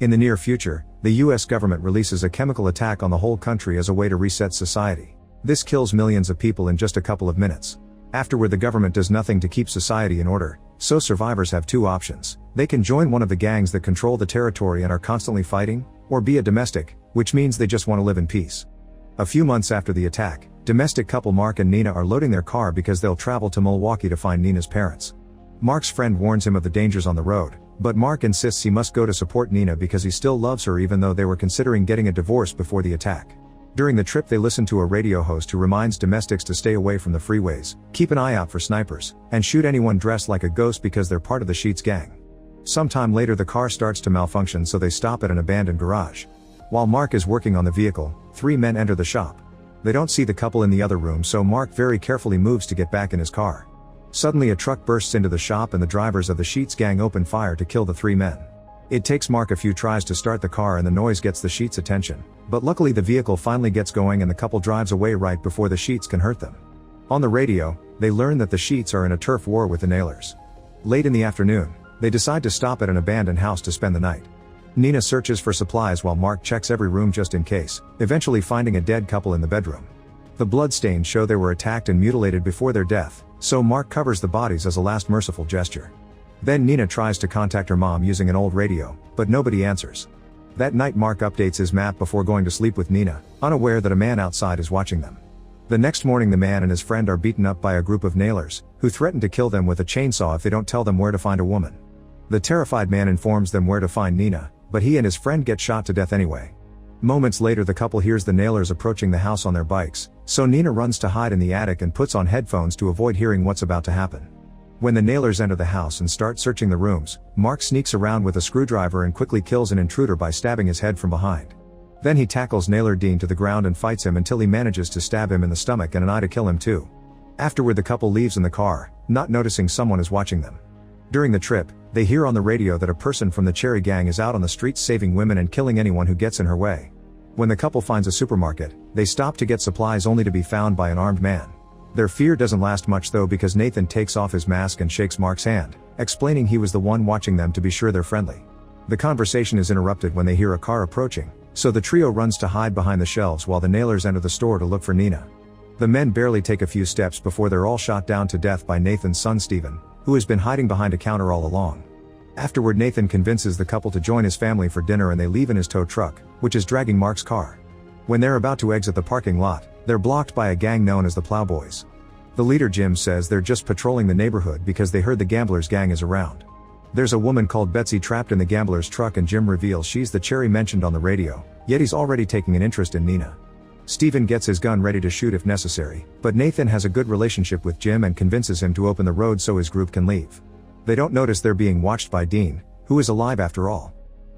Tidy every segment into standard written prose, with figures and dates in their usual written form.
In the near future, the US government releases a chemical attack on the whole country as a way to reset society. This kills millions of people in just a couple of minutes. Afterward, the government does nothing to keep society in order, so survivors have two options. They can join one of the gangs that control the territory and are constantly fighting, or be a domestic, which means they just want to live in peace. A few months after the attack, domestic couple Mark and Nina are loading their car because they'll travel to Milwaukee to find Nina's parents. Mark's friend warns him of the dangers on the road, but Mark insists he must go to support Nina because he still loves her even though they were considering getting a divorce before the attack. During the trip, they listen to a radio host who reminds domestics to stay away from the freeways, keep an eye out for snipers, and shoot anyone dressed like a ghost because they're part of the Sheets gang. Sometime later, the car starts to malfunction, so they stop at an abandoned garage. While Mark is working on the vehicle, three men enter the shop. They don't see the couple in the other room, so Mark very carefully moves to get back in his car. Suddenly, a truck bursts into the shop and the drivers of the Sheets gang open fire to kill the three men. It takes Mark a few tries to start the car and the noise gets the Sheets' attention, but luckily the vehicle finally gets going and the couple drives away right before the Sheets can hurt them. On the radio, they learn that the Sheets are in a turf war with the Nailers. Late in the afternoon, they decide to stop at an abandoned house to spend the night. Nina searches for supplies while Mark checks every room just in case, eventually finding a dead couple in the bedroom. The bloodstains show they were attacked and mutilated before their death, so Mark covers the bodies as a last merciful gesture. Then Nina tries to contact her mom using an old radio, but nobody answers. That night, Mark updates his map before going to sleep with Nina, unaware that a man outside is watching them. The next morning, the man and his friend are beaten up by a group of Nailers, who threaten to kill them with a chainsaw if they don't tell them where to find a woman. The terrified man informs them where to find Nina, but he and his friend get shot to death anyway. Moments later, the couple hears the Nailers approaching the house on their bikes, so Nina runs to hide in the attic and puts on headphones to avoid hearing what's about to happen. When the Nailers enter the house and start searching the rooms, Mark sneaks around with a screwdriver and quickly kills an intruder by stabbing his head from behind. Then he tackles Nailer Dean to the ground and fights him until he manages to stab him in the stomach and an eye to kill him too. Afterward, the couple leaves in the car, not noticing someone is watching them. During the trip, they hear on the radio that a person from the Cherry gang is out on the streets saving women and killing anyone who gets in her way. When the couple finds a supermarket, they stop to get supplies only to be found by an armed man. Their fear doesn't last much though, because Nathan takes off his mask and shakes Mark's hand, explaining he was the one watching them to be sure they're friendly. The conversation is interrupted when they hear a car approaching, so the trio runs to hide behind the shelves while the Nailers enter the store to look for Nina. The men barely take a few steps before they're all shot down to death by Nathan's son Stephen, who has been hiding behind a counter all along. Afterward, Nathan convinces the couple to join his family for dinner and they leave in his tow truck, which is dragging Mark's car. When they're about to exit the parking lot, they're blocked by a gang known as the Plowboys. The leader, Jim, says they're just patrolling the neighborhood because they heard the Gamblers gang is around. There's a woman called Betsy trapped in the Gamblers truck and Jim reveals she's the Cherry mentioned on the radio, yet he's already taking an interest in Nina. Stephen gets his gun ready to shoot if necessary, but Nathan has a good relationship with Jim and convinces him to open the road so his group can leave. They don't notice they're being watched by Dean, who is alive after all.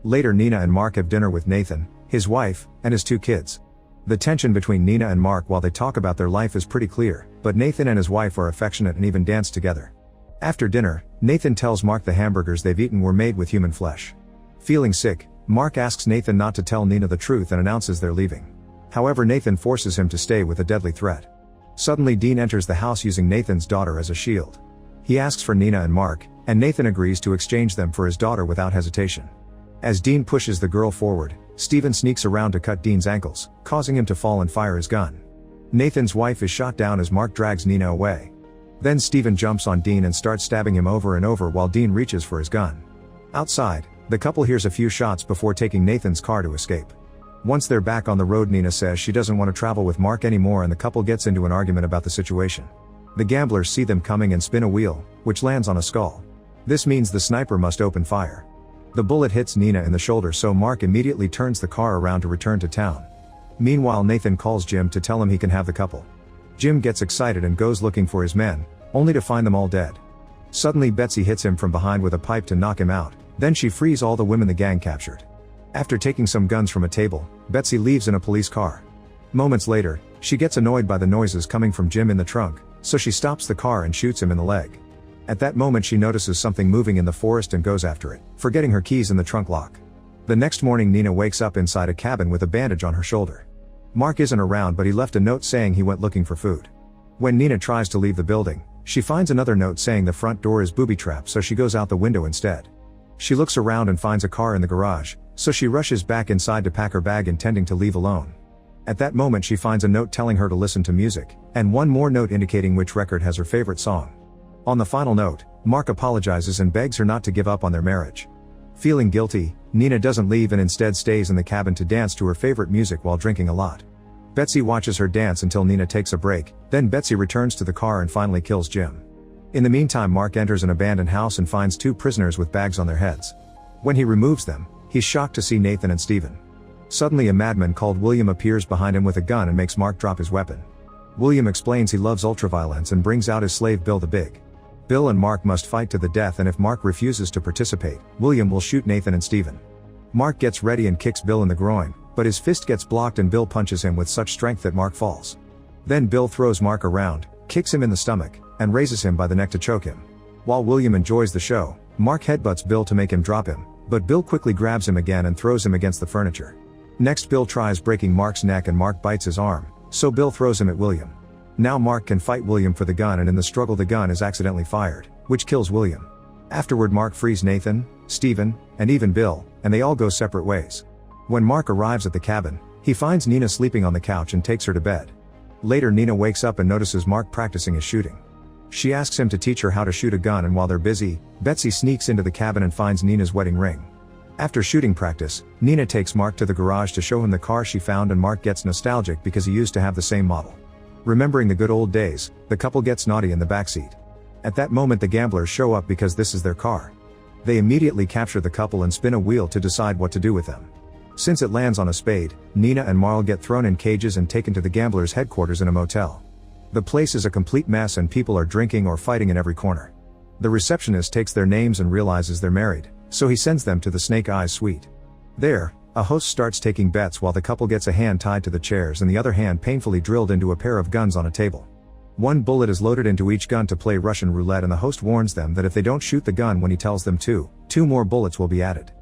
Later, Nina and Mark have dinner with Nathan, his wife, and his two kids. The tension between Nina and Mark while they talk about their life is pretty clear, but Nathan and his wife are affectionate and even dance together. After dinner, Nathan tells Mark the hamburgers they've eaten were made with human flesh. Feeling sick, Mark asks Nathan not to tell Nina the truth and announces they're leaving. However, Nathan forces him to stay with a deadly threat. Suddenly, Dean enters the house using Nathan's daughter as a shield. He asks for Nina and Mark, and Nathan agrees to exchange them for his daughter without hesitation. As Dean pushes the girl forward, Stephen sneaks around to cut Dean's ankles, causing him to fall and fire his gun. Nathan's wife is shot down as Mark drags Nina away. Then Stephen jumps on Dean and starts stabbing him over and over while Dean reaches for his gun. Outside, the couple hears a few shots before taking Nathan's car to escape. Once they're back on the road, Nina says she doesn't want to travel with Mark anymore and the couple gets into an argument about the situation. The Gamblers see them coming and spin a wheel, which lands on a skull. This means the sniper must open fire. The bullet hits Nina in the shoulder, so Mark immediately turns the car around to return to town. Meanwhile, Nathan calls Jim to tell him he can have the couple. Jim gets excited and goes looking for his men, only to find them all dead. Suddenly, Betsy hits him from behind with a pipe to knock him out, then she frees all the women the gang captured. After taking some guns from a table, Betsy leaves in a police car. Moments later, she gets annoyed by the noises coming from Jim in the trunk, so she stops the car and shoots him in the leg. At that moment, she notices something moving in the forest and goes after it, forgetting her keys in the trunk lock. The next morning, Nina wakes up inside a cabin with a bandage on her shoulder. Mark isn't around, but he left a note saying he went looking for food. When Nina tries to leave the building, she finds another note saying the front door is booby-trapped, so she goes out the window instead. She looks around and finds a car in the garage, so she rushes back inside to pack her bag intending to leave alone. At that moment she finds a note telling her to listen to music, and one more note indicating which record has her favorite song. On the final note, Mark apologizes and begs her not to give up on their marriage. Feeling guilty, Nina doesn't leave and instead stays in the cabin to dance to her favorite music while drinking a lot. Betsy watches her dance until Nina takes a break, then Betsy returns to the car and finally kills Jim. In the meantime, Mark enters an abandoned house and finds 2 prisoners with bags on their heads. When he removes them, he's shocked to see Nathan and Stephen. Suddenly a madman called William appears behind him with a gun and makes Mark drop his weapon. William explains he loves ultraviolence and brings out his slave Bill the Big. Bill and Mark must fight to the death, and if Mark refuses to participate, William will shoot Nathan and Stephen. Mark gets ready and kicks Bill in the groin, but his fist gets blocked and Bill punches him with such strength that Mark falls. Then Bill throws Mark around, kicks him in the stomach, and raises him by the neck to choke him. While William enjoys the show, Mark headbutts Bill to make him drop him, but Bill quickly grabs him again and throws him against the furniture. Next, Bill tries breaking Mark's neck and Mark bites his arm, so Bill throws him at William. Now Mark can fight William for the gun, and in the struggle the gun is accidentally fired, which kills William. Afterward, Mark frees Nathan, Stephen, and even Bill, and they all go separate ways. When Mark arrives at the cabin, he finds Nina sleeping on the couch and takes her to bed. Later, Nina wakes up and notices Mark practicing his shooting. She asks him to teach her how to shoot a gun, and while they're busy, Betsy sneaks into the cabin and finds Nina's wedding ring. After shooting practice, Nina takes Mark to the garage to show him the car she found, and Mark gets nostalgic because he used to have the same model. Remembering the good old days, the couple gets naughty in the backseat. At that moment the gamblers show up because this is their car. They immediately capture the couple and spin a wheel to decide what to do with them. Since it lands on a spade, Nina and Marl get thrown in cages and taken to the gamblers' headquarters in a motel. The place is a complete mess and people are drinking or fighting in every corner. The receptionist takes their names and realizes they're married, so he sends them to the Snake Eyes suite. There, a host starts taking bets while the couple gets a hand tied to the chairs and the other hand painfully drilled into a pair of guns on a table. One bullet is loaded into each gun to play Russian roulette, and the host warns them that if they don't shoot the gun when he tells them to, 2 more bullets will be added.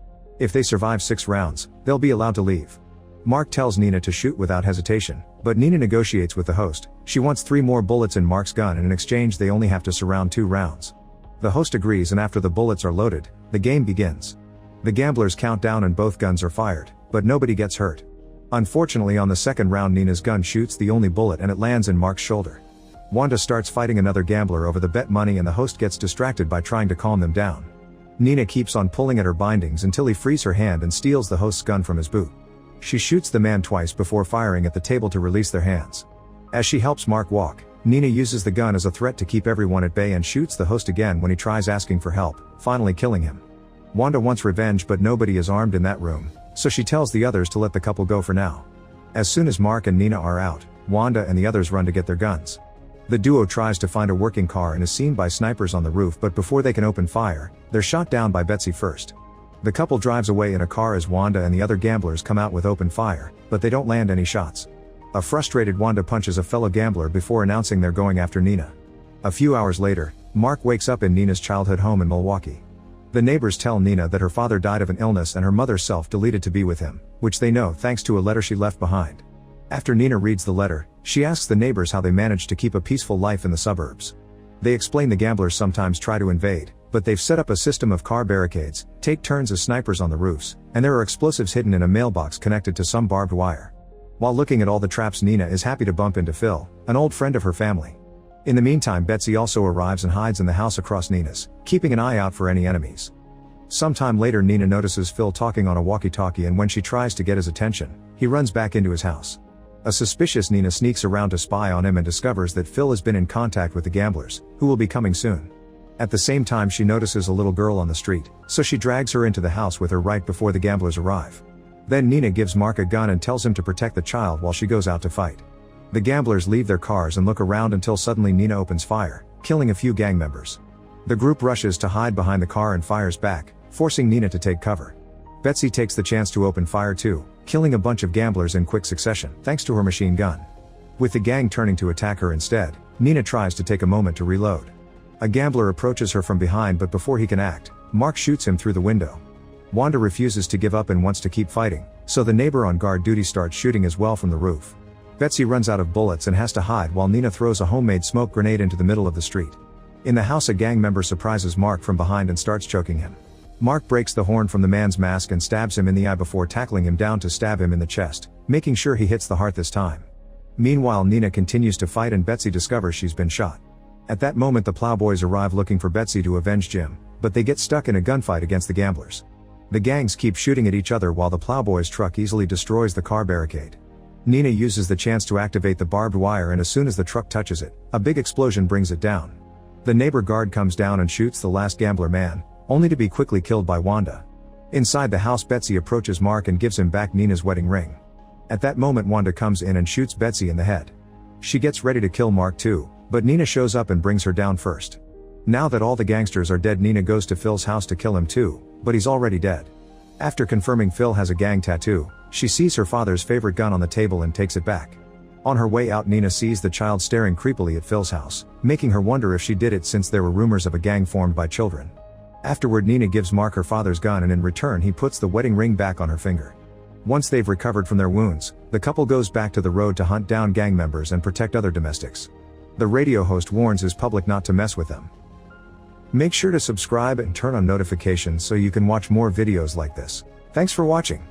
If they survive 6 rounds, they'll be allowed to leave. Mark tells Nina to shoot without hesitation, but Nina negotiates with the host. She wants 3 more bullets in Mark's gun, and in exchange they only have to surround 2 rounds. The host agrees, and after the bullets are loaded, the game begins. The gamblers count down and both guns are fired, but nobody gets hurt. Unfortunately, on the second round Nina's gun shoots the only bullet and it lands in Mark's shoulder. Wanda starts fighting another gambler over the bet money, and the host gets distracted by trying to calm them down. Nina keeps on pulling at her bindings until he frees her hand and steals the host's gun from his boot. She shoots the man twice before firing at the table to release their hands. As she helps Mark walk, Nina uses the gun as a threat to keep everyone at bay and shoots the host again when he tries asking for help, finally killing him. Wanda wants revenge, but nobody is armed in that room, so she tells the others to let the couple go for now. As soon as Mark and Nina are out, Wanda and the others run to get their guns. The duo tries to find a working car and is seen by snipers on the roof, but before they can open fire, they're shot down by Betsy first. The couple drives away in a car as Wanda and the other gamblers come out with open fire, but they don't land any shots. A frustrated Wanda punches a fellow gambler before announcing they're going after Nina. A few hours later, Mark wakes up in Nina's childhood home in Milwaukee. The neighbors tell Nina that her father died of an illness and her mother self-deleted to be with him, which they know thanks to a letter she left behind. After Nina reads the letter, she asks the neighbors how they managed to keep a peaceful life in the suburbs. They explain the gamblers sometimes try to invade, but they've set up a system of car barricades, take turns as snipers on the roofs, and there are explosives hidden in a mailbox connected to some barbed wire. While looking at all the traps, Nina is happy to bump into Phil, an old friend of her family. In the meantime, Betsy also arrives and hides in the house across Nina's, keeping an eye out for any enemies. Sometime later, Nina notices Phil talking on a walkie-talkie, and when she tries to get his attention, he runs back into his house. A suspicious Nina sneaks around to spy on him and discovers that Phil has been in contact with the gamblers, who will be coming soon. At the same time, she notices a little girl on the street, so she drags her into the house with her right before the gamblers arrive. Then Nina gives Mark a gun and tells him to protect the child while she goes out to fight. The gamblers leave their cars and look around until suddenly Nina opens fire, killing a few gang members. The group rushes to hide behind the car and fires back, forcing Nina to take cover. Betsy takes the chance to open fire too, killing a bunch of gamblers in quick succession thanks to her machine gun. With the gang turning to attack her instead, Nina tries to take a moment to reload. A gambler approaches her from behind, but before he can act, Mark shoots him through the window. Wanda refuses to give up and wants to keep fighting, so the neighbor on guard duty starts shooting as well from the roof. Betsy runs out of bullets and has to hide while Nina throws a homemade smoke grenade into the middle of the street. In the house, a gang member surprises Mark from behind and starts choking him. Mark breaks the horn from the man's mask and stabs him in the eye before tackling him down to stab him in the chest, making sure he hits the heart this time. Meanwhile, Nina continues to fight and Betsy discovers she's been shot. At that moment the plowboys arrive looking for Betsy to avenge Jim, but they get stuck in a gunfight against the gamblers. The gangs keep shooting at each other while the plowboys' truck easily destroys the car barricade. Nina uses the chance to activate the barbed wire, and as soon as the truck touches it, a big explosion brings it down. The neighbor guard comes down and shoots the last gambler man, only to be quickly killed by Wanda. Inside the house, Betsy approaches Mark and gives him back Nina's wedding ring. At that moment Wanda comes in and shoots Betsy in the head. She gets ready to kill Mark too, but Nina shows up and brings her down first. Now that all the gangsters are dead, Nina goes to Phil's house to kill him too, but he's already dead. After confirming Phil has a gang tattoo, she sees her father's favorite gun on the table and takes it back. On her way out, Nina sees the child staring creepily at Phil's house, making her wonder if she did it since there were rumors of a gang formed by children. Afterward, Nina gives Mark her father's gun and in return he puts the wedding ring back on her finger. Once they've recovered from their wounds, the couple goes back to the road to hunt down gang members and protect other domestics. The radio host warns his public not to mess with them. Make sure to subscribe and turn on notifications so you can watch more videos like this. Thanks for watching.